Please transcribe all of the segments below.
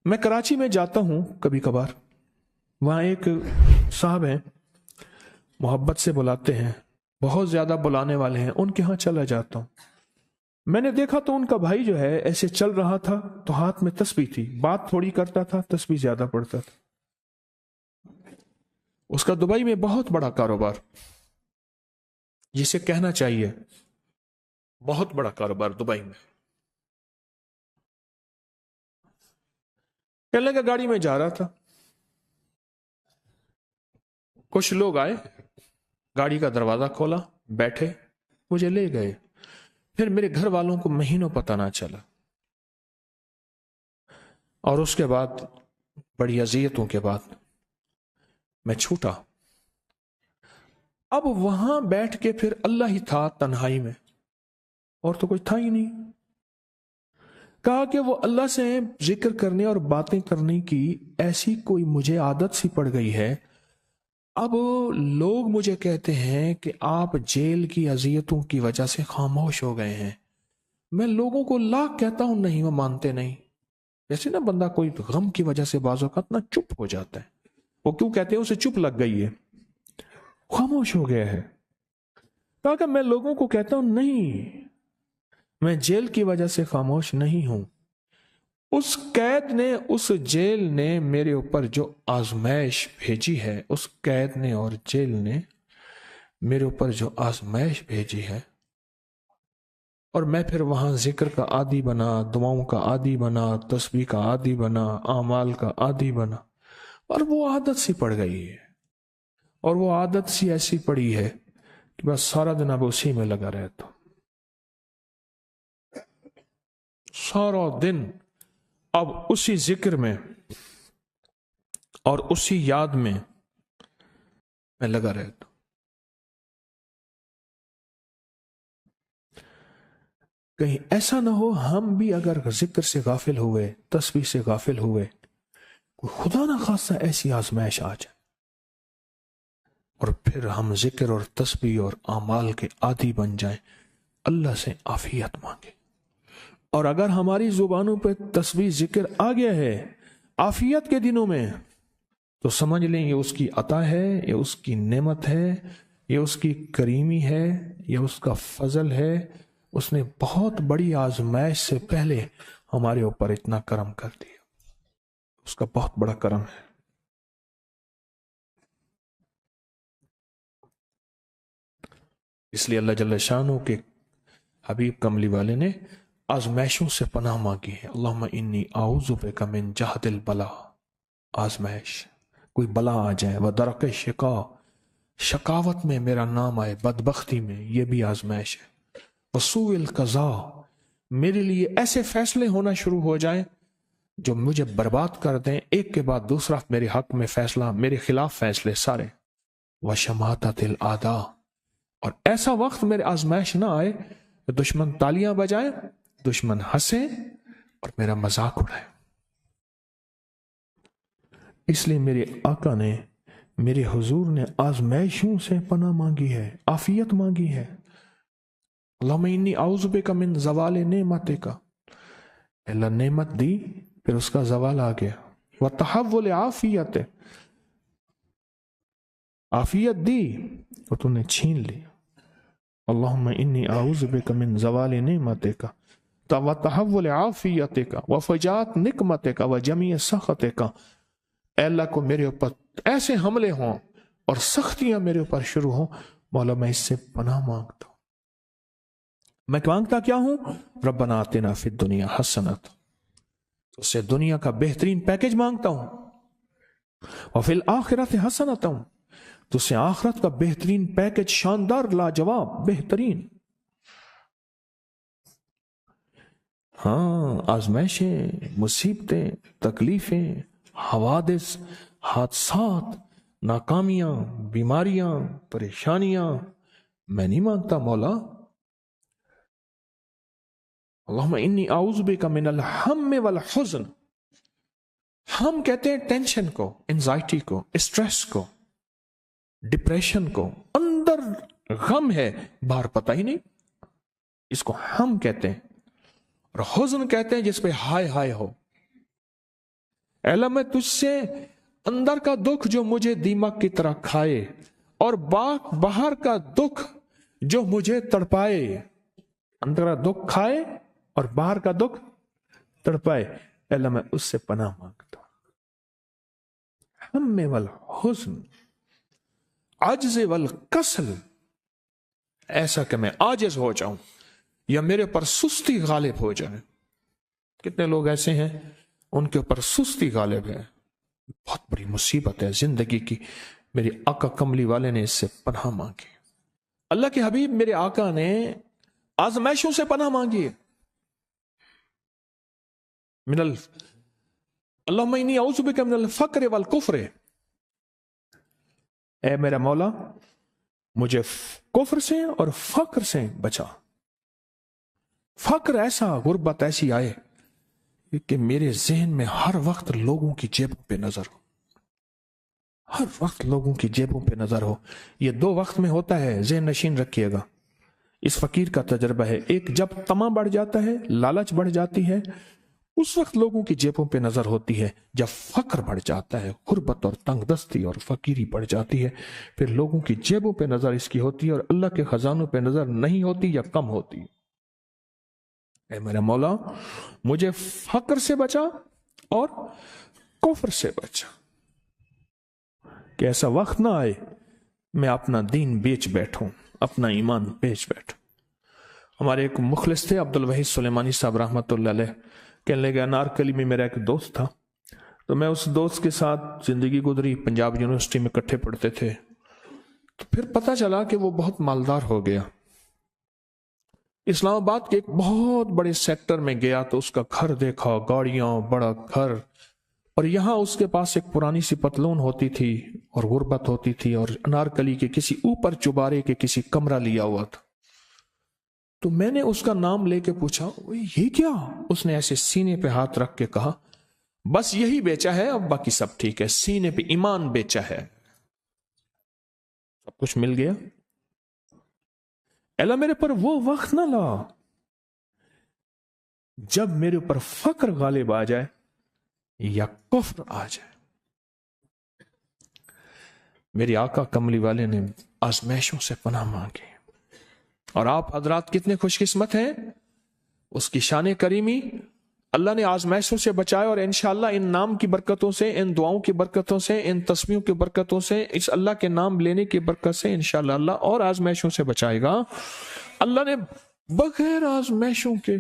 میں کراچی میں جاتا ہوں کبھی کبھار، وہاں ایک صاحب ہیں، محبت سے بلاتے ہیں، بہت زیادہ بلانے والے ہیں، ان کے ہاں چلا جاتا ہوں۔ میں نے دیکھا تو ان کا بھائی جو ہے ایسے چل رہا تھا تو ہاتھ میں تسبیح تھی، بات تھوڑی کرتا تھا، تسبیح زیادہ پڑھتا تھا۔ اس کا دبئی میں بہت بڑا کاروبار، جسے کہنا چاہیے بہت بڑا کاروبار دبئی میں۔ کہنے لگا گاڑی میں جا رہا تھا، کچھ لوگ آئے، گاڑی کا دروازہ کھولا، بیٹھے، مجھے لے گئے۔ پھر میرے گھر والوں کو مہینوں پتہ نہ چلا، اور اس کے بعد بڑی اذیتوں کے بعد میں چھوٹا۔ اب وہاں بیٹھ کے پھر اللہ ہی تھا تنہائی میں، اور تو کچھ تھا ہی نہیں۔ کہا کہ وہ اللہ سے ذکر کرنے اور باتیں کرنے کی ایسی کوئی مجھے عادت سی پڑ گئی ہے، اب لوگ مجھے کہتے ہیں کہ آپ جیل کی اذیتوں کی وجہ سے خاموش ہو گئے ہیں۔ میں لوگوں کو لاکھ کہتا ہوں، نہیں، وہ مانتے نہیں۔ جیسے نا بندہ کوئی غم کی وجہ سے بعض اوقات نا چپ ہو جاتا ہے، وہ کیوں کہتے ہیں؟ اسے چپ لگ گئی ہے، خاموش ہو گیا ہے۔ کہا کہ میں لوگوں کو کہتا ہوں نہیں، میں جیل کی وجہ سے خاموش نہیں ہوں۔ اس قید نے، اس جیل نے میرے اوپر جو آزمائش بھیجی ہے، اس قید نے اور جیل نے میرے اوپر جو آزمائش بھیجی ہے، اور میں پھر وہاں ذکر کا عادی بنا، دعاؤں کا عادی بنا، تسبیح کا عادی بنا، اعمال کا عادی بنا، اور وہ عادت سی پڑ گئی ہے، اور وہ عادت سی ایسی پڑی ہے کہ بس سارا دن اب اسی میں لگا رہتا ہوں، سارا دن اب اسی ذکر میں اور اسی یاد میں لگا رہتا ہوں۔ کہیں ایسا نہ ہو ہم بھی اگر ذکر سے غافل ہوئے، تسبیح سے غافل ہوئے، کوئی خدا نہ خاصہ ایسی آزمائش آ جائے، اور پھر ہم ذکر اور تسبیح اور اعمال کے عادی بن جائیں، اللہ سے عافیت مانگے۔ اور اگر ہماری زبانوں پہ تسبیح ذکر آ گیا ہے عافیت کے دنوں میں، تو سمجھ لیں یہ اس کی عطا ہے، یہ اس کی نعمت ہے، یہ اس کی کریمی ہے، یہ اس کا فضل ہے۔ اس نے بہت بڑی آزمائش سے پہلے ہمارے اوپر اتنا کرم کر دیا، اس کا بہت بڑا کرم ہے۔ اس لیے اللہ جل شانہ کے حبیب کملی والے نے آزمائشوں سے پناہ مانگی ہے۔ اللہم انی اعوذ بک من جہد البلا، آزمائش، کوئی بلا آ جائے، ودرک شقا، شقاوت میں میرا نام آئے، بدبختی میں، یہ بھی آزمائش ہے۔ وسوء القضاء، میرے لیے ایسے فیصلے ہونا شروع ہو جائیں جو مجھے برباد کر دیں، ایک کے بعد دوسرا میرے حق میں فیصلہ، میرے خلاف فیصلے سارے۔ وشماتت الاعداء، اور ایسا وقت میرے آزمائش نہ آئے کہ دشمن تالیاں بجائے، دشمن ہنسے اور میرا مذاق اڑائے۔ اس لیے میرے آقا نے، میرے حضور نے آزمائشوں سے پناہ مانگی ہے، عافیت مانگی ہے۔ اللہم انی اعوذ بک من زوال نعمتک، اللہ نعمت دی پھر اس کا زوال آ گیا، وتحول عافیت، عافیت دی اور تو نے چھین لی۔ اللہم انی اعوذ بک من زوال نعمتک وتحول عافیتک وفجاءت نقمتک وجمیع سخطک، اے اللہ کو میرے اوپر ایسے حملے ہوں اور سختیاں میرے اوپر شروع ہوں، مولا میں اس سے پناہ مانگتا ہوں۔ میں مانگتا کیا ہوں؟ ربنا آتنا فی الدنیا حسنۃ، اس سے دنیا کا بہترین پیکج مانگتا ہوں، وفی الآخرۃ حسنۃ، تو سے آخرت کا بہترین پیکج، شاندار، لاجواب، بہترین۔ ہاں، آزمائشیں، مصیبتیں، تکلیفیں، حوادث، حادثات، ناکامیاں، بیماریاں، پریشانیاں، میں نہیں مانگتا مولا۔ اللہم انی اعوذ بک من الہم والحزن، ہم کہتے ہیں ٹینشن کو، انزائٹی کو، اسٹریس کو، ڈپریشن کو، اندر غم ہے باہر پتہ ہی نہیں، اس کو ہم کہتے ہیں۔ اور حزن کہتے ہیں جس پہ ہائے ہائے ہو، اے اللہ میں تجھ سے اندر کا دکھ جو مجھے دیمک کی طرح کھائے اور باہر کا دکھ جو مجھے تڑپائے، اندر کا دکھ کھائے اور باہر کا دکھ تڑپائے، اے اللہ میں اس سے پناہ مانگتا ہوں۔ ہم والحزن، عجز والکسل، ایسا کہ میں عاجز ہو جاؤں یا میرے پر سستی غالب ہو جائے۔ کتنے لوگ ایسے ہیں ان کے اوپر سستی غالب ہے، بہت بڑی مصیبت ہے زندگی کی۔ میرے آقا کملی والے نے اس سے پناہ مانگی، اللہ کے حبیب میرے آقا نے آزمائشوں سے پناہ مانگی۔ اللہم انی اعوذ بک من الفقر والکفر، اے میرا مولا مجھے کفر سے اور فقر سے بچا۔ فقر ایسا، غربت ایسی آئے کہ میرے ذہن میں ہر وقت لوگوں کی جیبوں پہ نظر ہو، ہر وقت لوگوں کی جیبوں پہ نظر ہو۔ یہ دو وقت میں ہوتا ہے، ذہن نشین رکھیے گا۔ اس فقیر کا تجربہ ہے، ایک جب طمع بڑھ جاتا ہے، لالچ بڑھ جاتی ہے، اس وقت لوگوں کی جیبوں پہ نظر ہوتی ہے۔ جب فقر بڑھ جاتا ہے، غربت اور تنگ دستی اور فقیری بڑھ جاتی ہے، پھر لوگوں کی جیبوں پہ نظر اس کی ہوتی ہے اور اللہ کے خزانوں پہ نظر نہیں ہوتی یا کم ہوتی۔ اے میرا مولا مجھے فقر سے بچا اور کفر سے بچا، کہ ایسا وقت نہ آئے میں اپنا دین بیچ بیٹھوں، اپنا ایمان بیچ بیٹھوں۔ ہمارے ایک مخلص تھے عبد الوحید سلیمانی صاحب رحمۃ اللہ علیہ، کہنے لگے انارکلی میں میرا ایک دوست تھا، تو میں اس دوست کے ساتھ زندگی گزری، پنجاب یونیورسٹی میں اکٹھے پڑھتے تھے۔ تو پھر پتہ چلا کہ وہ بہت مالدار ہو گیا، اسلام آباد کے ایک بہت بڑے سیکٹر میں گیا تو اس کا گھر دیکھا، گاڑیاں، بڑا گھر، اور یہاں اس کے پاس ایک پرانی سی پتلون ہوتی تھی اور غربت ہوتی تھی، اور انارکلی کے کسی اوپر چبارے کے کسی کمرہ لیا ہوا تھا۔ تو میں نے اس کا نام لے کے پوچھا یہ کیا؟ اس نے ایسے سینے پہ ہاتھ رکھ کے کہا بس یہی بیچا ہے، اب باقی سب ٹھیک ہے، سینے پہ ایمان بیچا ہے، سب کچھ مل گیا۔ اللہ میرے پر وہ وقت نہ لا جب میرے اوپر فقر غالب آ جائے یا کفر آ جائے۔ میری آقا کملی والے نے آزمائشوں سے پناہ مانگی، اور آپ حضرات کتنے خوش قسمت ہیں، اس کی شان کریمی اللہ نے آزمائشوں سے بچایا، اور انشاءاللہ ان نام کی برکتوں سے، ان دعاؤں کی برکتوں سے، ان تسبیحوں کی برکتوں سے، اس اللہ کے نام لینے کی برکت سے انشاءاللہ اللہ اور آزمائشوں سے بچائے گا۔ اللہ نے بغیر آزمائشوں کے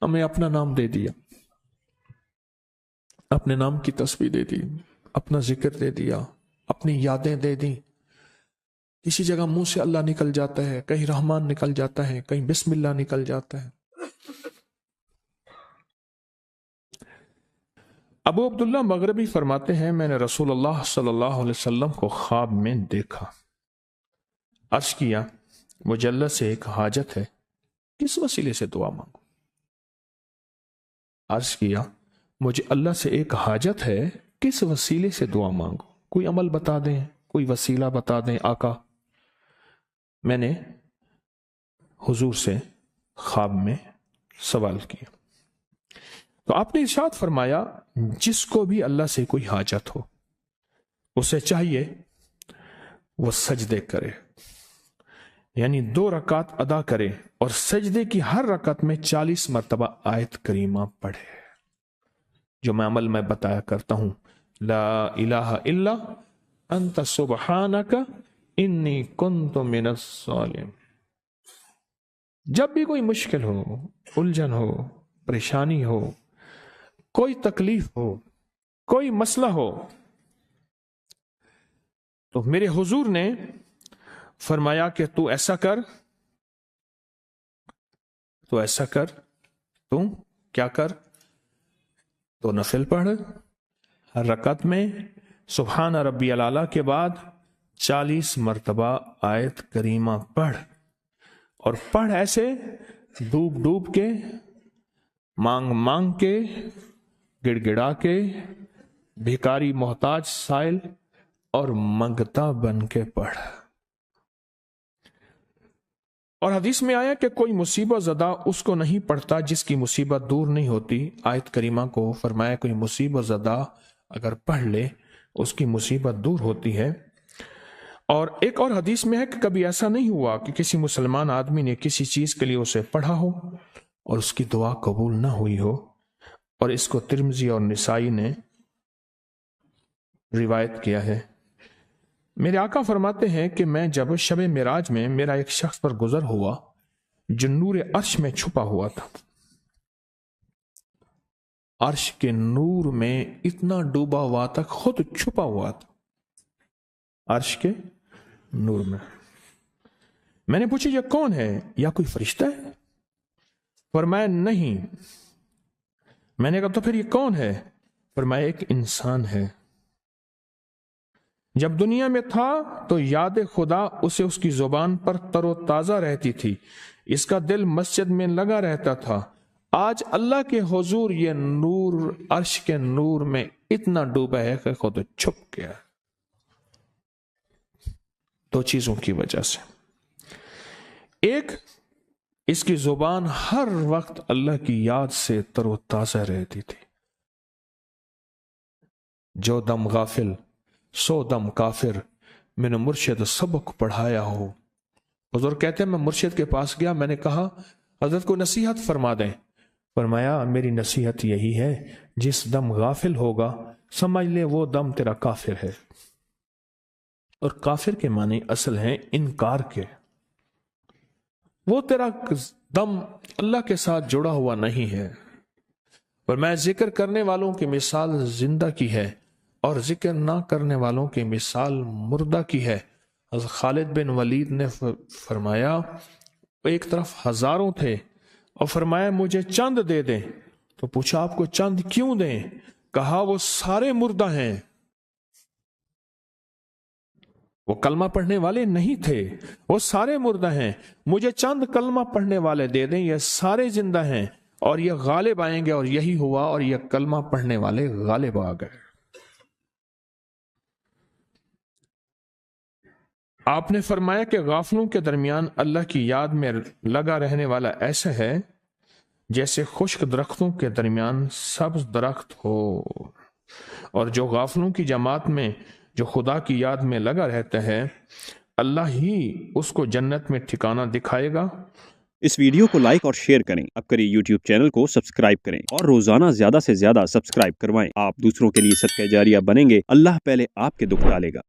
ہمیں اپنا نام دے دیا، اپنے نام کی تسبیح دے دی، اپنا ذکر دے دیا، اپنی یادیں دے دی۔ کسی جگہ منہ سے اللہ نکل جاتا ہے، کہیں رحمان نکل جاتا ہے، کہیں بسم اللہ نکل جاتا ہے۔ ابو عبداللہ مغربی فرماتے ہیں میں نے رسول اللہ صلی اللہ علیہ وسلم کو خواب میں دیکھا، عرض کیا مجھے اللہ سے ایک حاجت ہے، کس وسیلے سے دعا مانگوں؟ عرض کیا مجھے اللہ سے ایک حاجت ہے، کس وسیلے سے دعا مانگوں؟ کوئی عمل بتا دیں، کوئی وسیلہ بتا دیں آقا۔ میں نے حضور سے خواب میں سوال کیا تو آپ نے ارشاد فرمایا جس کو بھی اللہ سے کوئی حاجت ہو اسے چاہیے وہ سجدے کرے، یعنی 2 رکعت ادا کرے اور سجدے کی ہر رکعت میں 40 مرتبہ آیت کریمہ پڑھے، جو میں عمل میں بتایا کرتا ہوں، لا الہ الا انت سبحانک انی کنت من الظالمین۔ جب بھی کوئی مشکل ہو، الجھن ہو، پریشانی ہو، کوئی تکلیف ہو، کوئی مسئلہ ہو، تو میرے حضور نے فرمایا کہ تو ایسا کر، تو ایسا کر، تو کیا کر، تو نفل پڑھ، ہر رکعت میں سبحان ربی الاعلیٰ کے بعد 40 مرتبہ آیت کریمہ پڑھ، اور پڑھ ایسے ڈوب ڈوب کے، مانگ مانگ کے، گڑ گڑا کے، بھیکاری محتاج سائل اور منگتا بن کے پڑھ۔ اور حدیث میں آیا کہ کوئی مصیبت زدہ اس کو نہیں پڑتا جس کی مصیبت دور نہیں ہوتی۔ آیت کریمہ کو فرمایا کوئی مصیبت زدہ اگر پڑھ لے اس کی مصیبت دور ہوتی ہے۔ اور ایک اور حدیث میں ہے کہ کبھی ایسا نہیں ہوا کہ کسی مسلمان آدمی نے کسی چیز کے لیے اسے پڑھا ہو اور اس کی دعا قبول نہ ہوئی ہو، اور اس کو ترمذی اور نسائی نے روایت کیا ہے۔ میرے آقا فرماتے ہیں کہ میں جب شب معراج میں میرا ایک شخص پر گزر ہوا جو نور عرش میں چھپا ہوا تھا، عرش کے نور میں اتنا ڈوبا ہوا تھا، خود چھپا ہوا تھا عرش کے نور میں۔ میں نے پوچھا یہ کون ہے؟ یا کوئی فرشتہ ہے؟ فرمایا نہیں۔ میں نے کہا تو پھر یہ کون ہے؟ فرمایا ایک انسان ہے، جب دنیا میں تھا تو یاد خدا اسے اس کی زبان پر تر و تازہ رہتی تھی، اس کا دل مسجد میں لگا رہتا تھا۔ آج اللہ کے حضور یہ نور عرش کے نور میں اتنا ڈوبا ہے کہ خود چھپ گیا۔ دو چیزوں کی وجہ سے، ایک، اس کی زبان ہر وقت اللہ کی یاد سے تر و تازہ رہتی تھی۔ جو دم غافل سو دم کافر، میں نے مرشد سبق پڑھایا ہو۔ حضور کہتے ہیں میں مرشد کے پاس گیا، میں نے کہا حضرت کو نصیحت فرما دیں۔ فرمایا میری نصیحت یہی ہے جس دم غافل ہوگا سمجھ لے وہ دم تیرا کافر ہے۔ اور کافر کے معنی اصل ہیں انکار کے، وہ تیرا دم اللہ کے ساتھ جڑا ہوا نہیں ہے۔ اور میں ذکر کرنے والوں کی مثال زندہ کی ہے اور ذکر نہ کرنے والوں کی مثال مردہ کی ہے۔ حضرت خالد بن ولید نے فرمایا ایک طرف ہزاروں تھے اور فرمایا مجھے چند دے دیں، تو پوچھا آپ کو چند کیوں دیں؟ کہا وہ سارے مردہ ہیں، وہ کلمہ پڑھنے والے نہیں تھے، وہ سارے مردہ ہیں، مجھے چند کلمہ پڑھنے والے دے دیں، یہ سارے زندہ ہیں اور یہ غالب آئیں گے۔ اور یہی ہوا، اور یہ کلمہ پڑھنے والے غالب آ گئے۔ آپ نے فرمایا کہ غافلوں کے درمیان اللہ کی یاد میں لگا رہنے والا ایسا ہے جیسے خشک درختوں کے درمیان سبز درخت ہو، اور جو غافلوں کی جماعت میں جو خدا کی یاد میں لگا رہتا ہے اللہ ہی اس کو جنت میں ٹھکانہ دکھائے گا۔ اس ویڈیو کو لائک اور شیئر کریں، اب کری یوٹیوب چینل کو سبسکرائب کریں اور روزانہ زیادہ سے زیادہ سبسکرائب کروائیں۔ آپ دوسروں کے لیے صدقہ جاریہ بنیں گے، اللہ پہلے آپ کے دکھ ڈالے گا۔